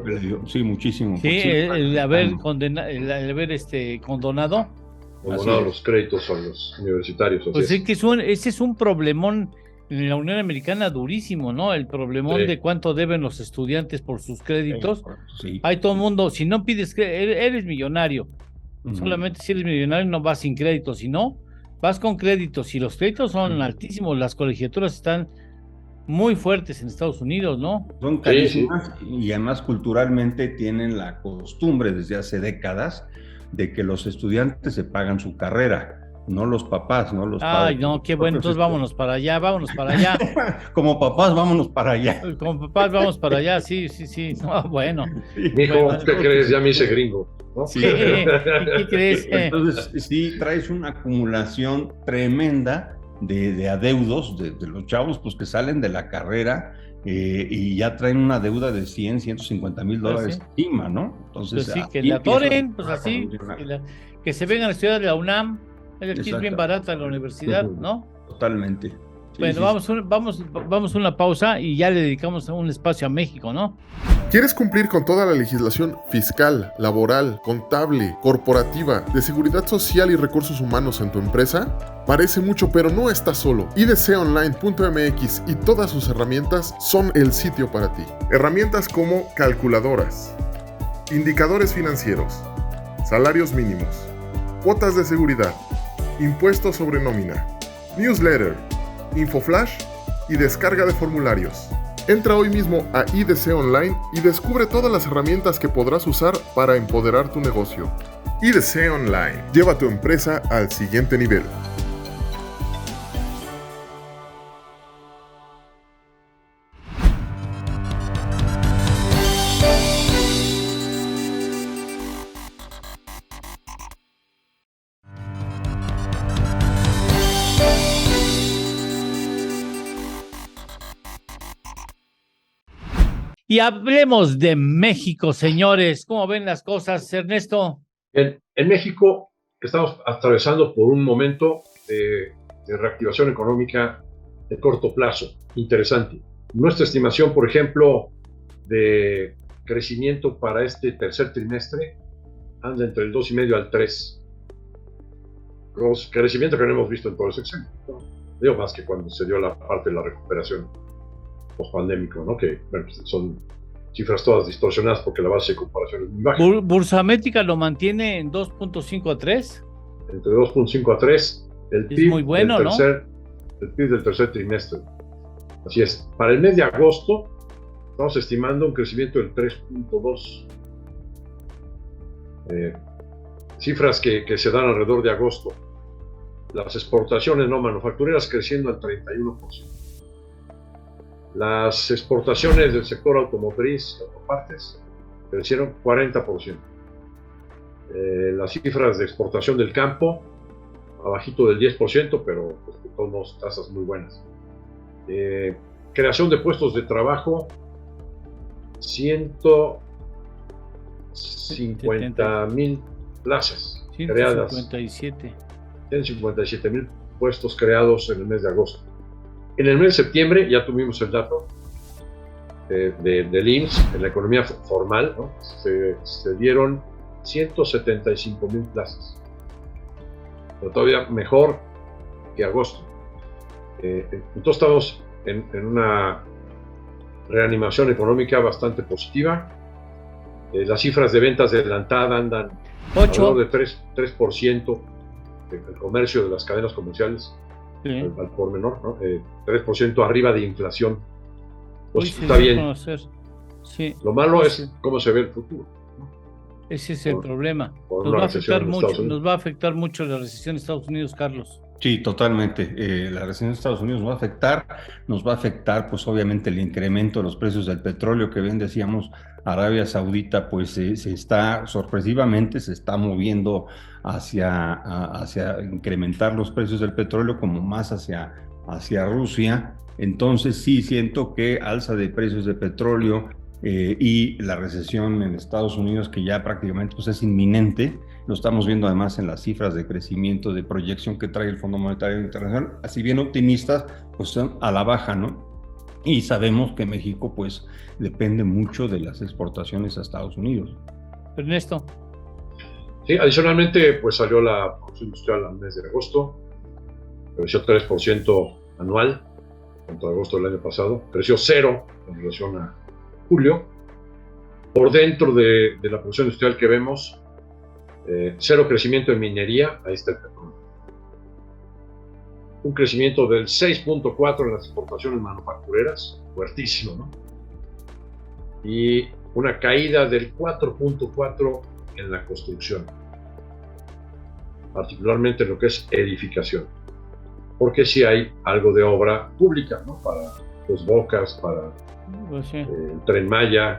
Speaker 3: le dio, sí, muchísimo.
Speaker 1: Sí, el haber condonado
Speaker 2: los créditos a los universitarios.
Speaker 1: Pues es que ese es un problemón en la Unión Americana durísimo, ¿no? El problemón de cuánto deben los estudiantes por sus créditos.
Speaker 3: Sí.
Speaker 1: Hay todo el mundo, si no pides eres millonario. Solamente si eres millonario no vas sin crédito, si no, vas con créditos. Y los créditos son altísimos, las colegiaturas están muy fuertes en Estados Unidos, ¿no?
Speaker 3: Son carísimas y además culturalmente tienen la costumbre desde hace décadas de que los estudiantes se pagan su carrera, no los papás, no los padres.
Speaker 1: Ay, no, qué bueno, entonces vámonos para allá.
Speaker 3: Como papás, vámonos para allá.
Speaker 1: Como papás, vamos para allá, sí. No, bueno.
Speaker 2: Mijo, ¿qué crees? Ya me hice gringo, ¿no?
Speaker 1: Sí, ¿qué crees?
Speaker 3: Entonces, sí, traes una acumulación tremenda de adeudos de los chavos pues que salen de la carrera y ya traen una deuda de $100,000-$150,000 encima, ¿no? Entonces,
Speaker 1: pues sí, que la atoren, pues así, que se vengan a estudiar de la UNAM, aquí es bien barata la universidad, ¿no?
Speaker 3: Totalmente.
Speaker 1: Bueno, vamos a una pausa y ya le dedicamos un espacio a México, ¿no?
Speaker 4: ¿Quieres cumplir con toda la legislación fiscal, laboral, contable, corporativa, de seguridad social y recursos humanos en tu empresa? Parece mucho, pero no estás solo. idconline.mx y todas sus herramientas son el sitio para ti. Herramientas como calculadoras, indicadores financieros, salarios mínimos, cuotas de seguridad, impuestos sobre nómina, newsletter, infoflash y descarga de formularios. Entra hoy mismo a IDC Online y descubre todas las herramientas que podrás usar para empoderar tu negocio. IDC Online. Lleva tu empresa al siguiente nivel.
Speaker 1: Y hablemos de México, señores. ¿Cómo ven las cosas, Ernesto?
Speaker 2: En México estamos atravesando por un momento de reactivación económica de corto plazo. Interesante. Nuestra estimación, por ejemplo, de crecimiento para este tercer trimestre anda entre el 2,5 al 3. Los crecimientos que no hemos visto en todo el sexenio. ¿No? Digo, más que cuando se dio la parte de la recuperación post-pandémico, ¿no? Que bueno, son cifras todas distorsionadas porque la base de comparación es muy baja.
Speaker 1: Bursamétrica lo mantiene en 2.5 a 3.
Speaker 2: Entre 2.5 a 3. El PIB
Speaker 1: muy bueno, ¿no?
Speaker 2: El PIB del tercer trimestre. Así es. Para el mes de agosto estamos estimando un crecimiento del 3.2. Cifras que se dan alrededor de agosto. Las exportaciones no manufactureras creciendo al 31%. Las exportaciones del sector automotriz, autopartes, crecieron 40%. Las cifras de exportación del campo, abajito del 10%, pero pues, de todos modos, tasas muy buenas. Creación de puestos de trabajo, 150,000 plazas creadas. 157,000 puestos creados en el mes de agosto. En el mes de septiembre ya tuvimos el dato del IMSS, en la economía formal, ¿no? se dieron 175,000 plazas, pero todavía mejor que agosto. Entonces estamos en una reanimación económica bastante positiva. Las cifras de ventas de adelantada andan alrededor de 3% del comercio de las cadenas comerciales. Sí. Al por menor, ¿no? 3% arriba de inflación. Pues está bien.
Speaker 1: Sí.
Speaker 2: Lo malo es cómo se ve el futuro, ¿no?
Speaker 1: Ese es el problema. Nos va a afectar mucho la recesión de Estados Unidos, Carlos.
Speaker 3: Sí, totalmente. La recesión de Estados Unidos nos va a afectar, pues obviamente el incremento de los precios del petróleo, que bien decíamos, Arabia Saudita, pues sorpresivamente se está moviendo hacia incrementar los precios del petróleo como más hacia Rusia. Entonces sí siento que alza de precios de petróleo y la recesión en Estados Unidos, que ya prácticamente pues, es inminente. Lo estamos viendo además en las cifras de crecimiento, de proyección que trae el Fondo Monetario Internacional, así bien optimistas, pues son a la baja, ¿no? Y sabemos que México, pues, depende mucho de las exportaciones a Estados Unidos.
Speaker 1: Ernesto.
Speaker 2: Sí, adicionalmente, pues salió la producción industrial al mes de agosto, creció 3% anual contra agosto del año pasado, creció 0 en relación a julio. Por dentro de la producción industrial que vemos, 0 crecimiento en minería, ahí está el petróleo. Un crecimiento del 6.4 en las exportaciones manufactureras, fuertísimo, ¿no? Y una caída del 4.4 en la construcción, particularmente en lo que es edificación, porque sí hay algo de obra pública, ¿no? Para Dos Bocas, para
Speaker 1: Pues sí.
Speaker 2: el Tren Maya,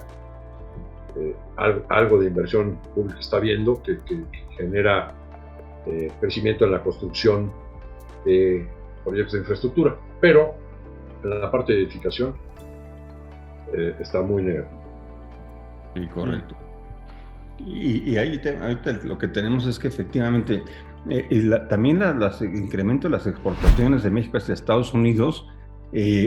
Speaker 2: algo de inversión pública está viendo que genera crecimiento en la construcción de proyectos de infraestructura, pero en la parte de edificación está muy negativo.
Speaker 3: Sí, correcto. Y ahí ahorita lo que tenemos es que efectivamente también el incremento de las exportaciones de México hacia Estados Unidos,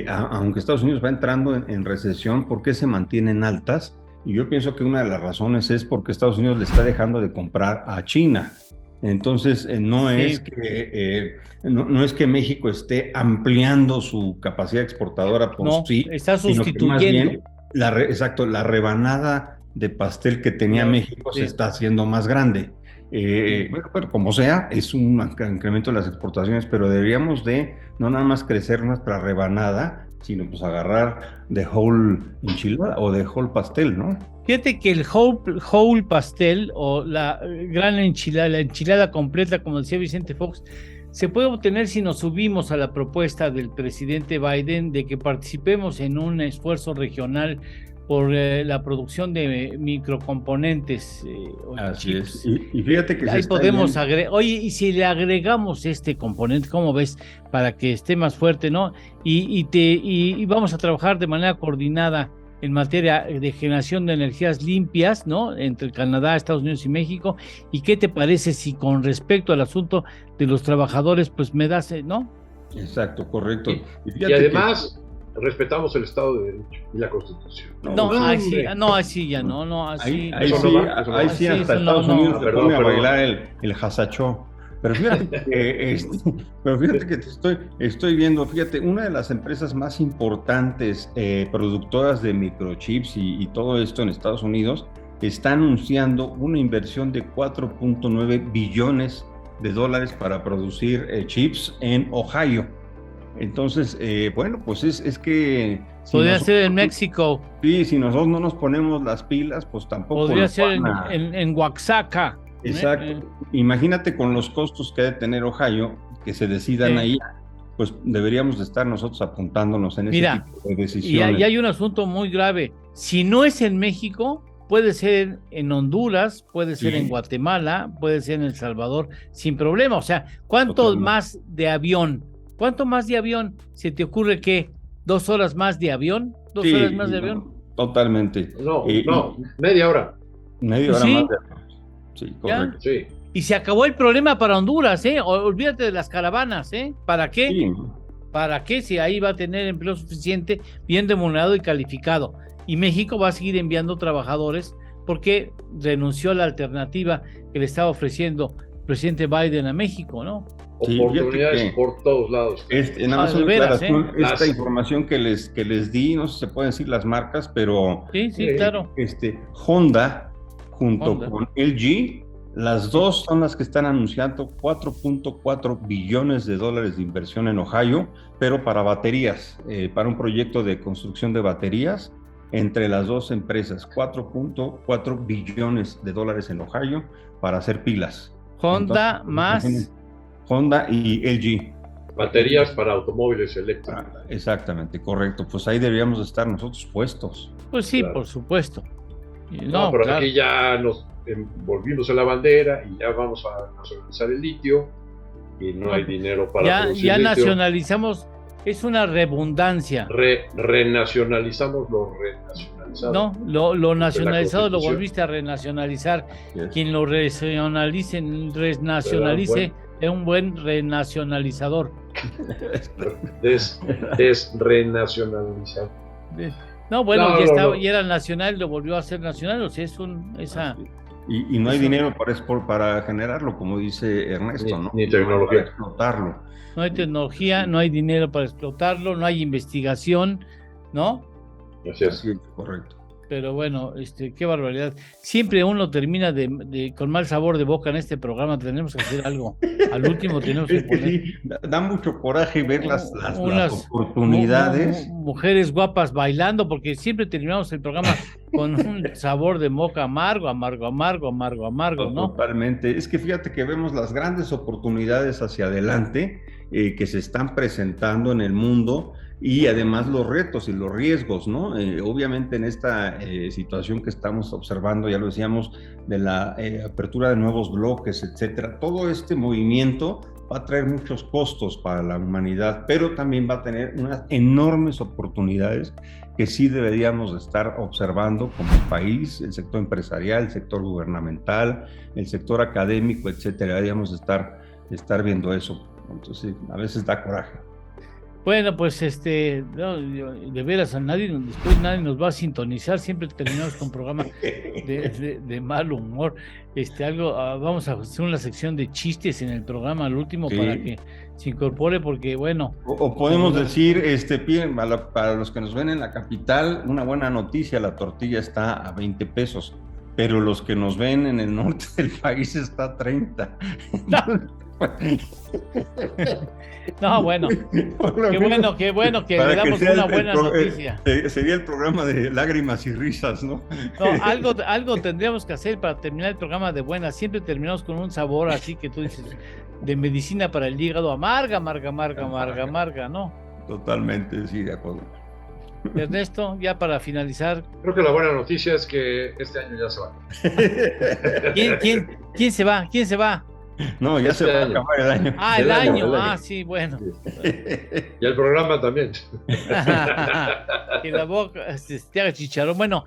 Speaker 3: aunque Estados Unidos va entrando en recesión, ¿por qué se mantienen altas? Y yo pienso que una de las razones es porque Estados Unidos le está dejando de comprar a China. Entonces, no es que México esté ampliando su capacidad exportordora por sí,
Speaker 1: está
Speaker 3: sino que más bien
Speaker 1: sustituyendo.
Speaker 3: la rebanada de pastel que tenía México se está haciendo más grande. Bueno, pero como sea, es un incremento de las exportaciones, pero deberíamos de no nada más crecer nuestra rebanada, sino pues agarrar de whole enchilada o de whole pastel, ¿no?
Speaker 1: Fíjate que el whole pastel o la gran enchilada, la enchilada completa, como decía Vicente Fox, se puede obtener si nos subimos a la propuesta del presidente Biden de que participemos en un esfuerzo regional por la producción de microcomponentes.
Speaker 3: Así
Speaker 1: chips.
Speaker 3: es. Y fíjate que
Speaker 1: ahí podemos agregar, oye, y si le agregamos este componente, ¿cómo ves? Para que esté más fuerte, ¿no? Y vamos a trabajar de manera coordinada en materia de generación de energías limpias, ¿no? Entre Canadá, Estados Unidos y México. ¿Y qué te parece si con respecto al asunto de los trabajadores, pues me das, ¿no?
Speaker 3: Exacto, correcto.
Speaker 2: Y además respetamos el Estado de Derecho y la Constitución.
Speaker 1: Así ya no, así.
Speaker 3: Ahí sí hasta Estados Unidos se pone a bailar el jasachó. Pero fíjate que estoy viendo, una de las empresas más importantes productoras de microchips y todo esto en Estados Unidos está anunciando una inversión de $4.9 billones para producir chips en Ohio. Entonces, bueno, pues es que...
Speaker 1: Podría ser en México.
Speaker 3: Sí, si nosotros no nos ponemos las pilas, pues tampoco...
Speaker 1: Podría ser en Oaxaca.
Speaker 3: Exacto. Imagínate con los costos que ha de tener Ohio, que se decidan ahí, pues deberíamos de estar nosotros apuntándonos en ese tipo de decisiones.
Speaker 1: Y hay un asunto muy grave. Si no es en México, puede ser en Honduras, puede ser en Guatemala, puede ser en El Salvador, sin problema. O sea, ¿cuánto más de avión? ¿Cuánto más de avión? ¿Se te ocurre que 2 horas más de avión? ¿2 horas más de avión?
Speaker 3: Totalmente.
Speaker 2: No, media hora.
Speaker 3: Media hora más de avión. Sí, correcto.
Speaker 2: Sí.
Speaker 1: Y se acabó el problema para Honduras, ¿eh? Olvídate de las caravanas, ¿eh? ¿Para qué?
Speaker 3: Sí.
Speaker 1: ¿Para qué? Si ahí va a tener empleo suficiente, bien remunerado y calificado. Y México va a seguir enviando trabajadores porque renunció a la alternativa que le estaba ofreciendo el presidente Biden a México, ¿no?
Speaker 2: Oportunidades por todos lados.
Speaker 3: Nada más esta información que les di, no sé si se pueden decir las marcas, pero
Speaker 1: sí, claro.
Speaker 3: Honda junto con LG, las dos son las que están anunciando $4.4 billones de inversión en Ohio, pero para baterías, para un proyecto de construcción de baterías entre las dos empresas, $4.4 billones en Ohio para hacer pilas.
Speaker 1: Honda
Speaker 3: entonces,
Speaker 1: más
Speaker 3: Honda y LG.
Speaker 2: Baterías para automóviles eléctricos.
Speaker 3: Exactamente, correcto. Pues ahí deberíamos estar nosotros puestos.
Speaker 1: Pues sí,
Speaker 2: Claro.
Speaker 1: por supuesto.
Speaker 2: No, pero
Speaker 1: claro.
Speaker 2: aquí ya nos volvimos a la bandera y ya vamos a nacionalizar el litio y no hay dinero para producir
Speaker 1: Ya
Speaker 2: litio.
Speaker 1: nacionalizamos, es una redundancia.
Speaker 2: Renacionalizamos lo renacionalizado.
Speaker 1: No, lo nacionalizado lo
Speaker 2: Constitución.
Speaker 1: volviste a renacionalizar.
Speaker 3: Yes.
Speaker 1: Quien lo renacionalice es un buen renacionalizador.
Speaker 2: Desrenacionalizado.
Speaker 1: No, bueno,
Speaker 2: No,
Speaker 1: ya
Speaker 2: no,
Speaker 1: estaba,
Speaker 2: no.
Speaker 1: ya era nacional, lo volvió a ser nacional, o sea, esa.
Speaker 3: Y no hay
Speaker 1: Eso.
Speaker 3: dinero para generarlo, como dice Ernesto, ¿no?
Speaker 2: Ni tecnología.
Speaker 3: Para explotarlo.
Speaker 1: No hay tecnología, no hay dinero para explotarlo, no hay investigación, ¿no?
Speaker 2: Así es.
Speaker 3: Sí, correcto.
Speaker 1: Pero bueno, qué barbaridad. Siempre uno termina con mal sabor de boca en este programa. Tenemos que hacer algo. Al último tenemos que
Speaker 3: Es que
Speaker 1: poner
Speaker 3: sí, da mucho coraje ver las
Speaker 1: unas
Speaker 3: oportunidades.
Speaker 1: mujeres guapas bailando, porque siempre terminamos el programa con un sabor de boca amargo, ¿no?
Speaker 3: Totalmente. Es que fíjate que vemos las grandes oportunidades hacia adelante que se están presentando en el mundo y además los retos y los riesgos, ¿no? Obviamente en esta situación que estamos observando, ya lo decíamos, de la apertura de nuevos bloques, etcétera, todo este movimiento va a traer muchos costos para la humanidad, pero también va a tener unas enormes oportunidades que sí deberíamos estar observando como país, el sector empresarial, el sector gubernamental, el sector académico, etcétera. Deberíamos estar viendo eso. Entonces, a veces da coraje.
Speaker 1: Bueno, pues no, de veras, después nadie nos va a sintonizar, siempre terminamos con programas de mal humor. Vamos a hacer una sección de chistes en el programa al último, sí, para que se incorpore, porque bueno.
Speaker 3: O podemos decir, para los que nos ven en la capital, una buena noticia: la tortilla está a 20 pesos, pero los que nos ven en el norte del país está a 30.
Speaker 1: No, bueno, qué bueno que le damos una buena noticia.
Speaker 3: Sería el programa de lágrimas y risas, ¿no?
Speaker 1: No, algo tendríamos que hacer para terminar el programa de buenas. Siempre terminamos con un sabor así que tú dices, de medicina para el hígado, amarga, ¿no?
Speaker 3: Totalmente, sí, de acuerdo.
Speaker 1: Ernesto, ya para finalizar.
Speaker 2: Creo que la buena noticia es que este año ya se va.
Speaker 1: ¿Quién se va? ¿Quién se va?
Speaker 3: No, ya se va a acabar el año.
Speaker 1: Ah, el año. Ah, sí, bueno.
Speaker 2: Y el programa también.
Speaker 1: Que la boca te haga chicharrón. Bueno,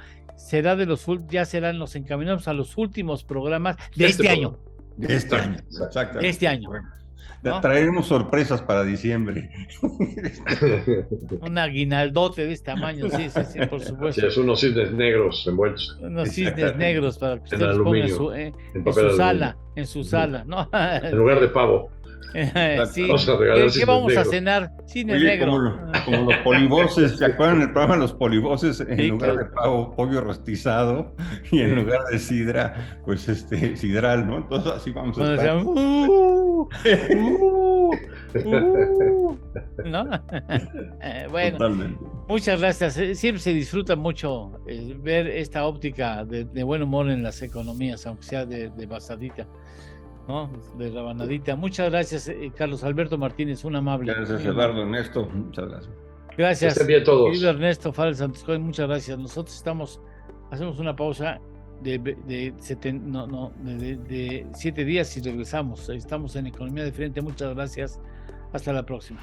Speaker 1: nos encaminamos a los últimos programas de este año.
Speaker 3: De este año, exactamente.
Speaker 1: De este año.
Speaker 3: ¿No? Traeremos sorpresas para diciembre.
Speaker 1: Un aguinaldote de este tamaño, sí, por supuesto.
Speaker 2: Sí, es unos cisnes negros envueltos.
Speaker 1: Unos cisnes negros para que ustedes pongan en su sala, ¿no?
Speaker 2: En lugar de pavo.
Speaker 1: Sí. ¿Qué vamos a cenar? Cine negro.
Speaker 3: Como los polivoces, ¿se acuerdan del programa Los Polivoces? En lugar de pavo, pollo rostizado, y en lugar de sidra, pues sidral, ¿no? Entonces así vamos a estar.
Speaker 1: ¿No? Bueno, totalmente. Muchas gracias. Siempre se disfruta mucho ver esta óptica de buen humor en las economías, aunque sea de basadita, ¿no? De rabanadita. Muchas gracias, Carlos Alberto Martínez, un amable.
Speaker 3: Gracias, Eduardo, Ernesto, muchas gracias.
Speaker 2: Gracias. Estén bien todos.
Speaker 1: Querido Ernesto Fares Santoscoy, muchas gracias. Nosotros hacemos una pausa de 7 días y regresamos. Estamos en Economía de Frente. Muchas gracias. Hasta la próxima.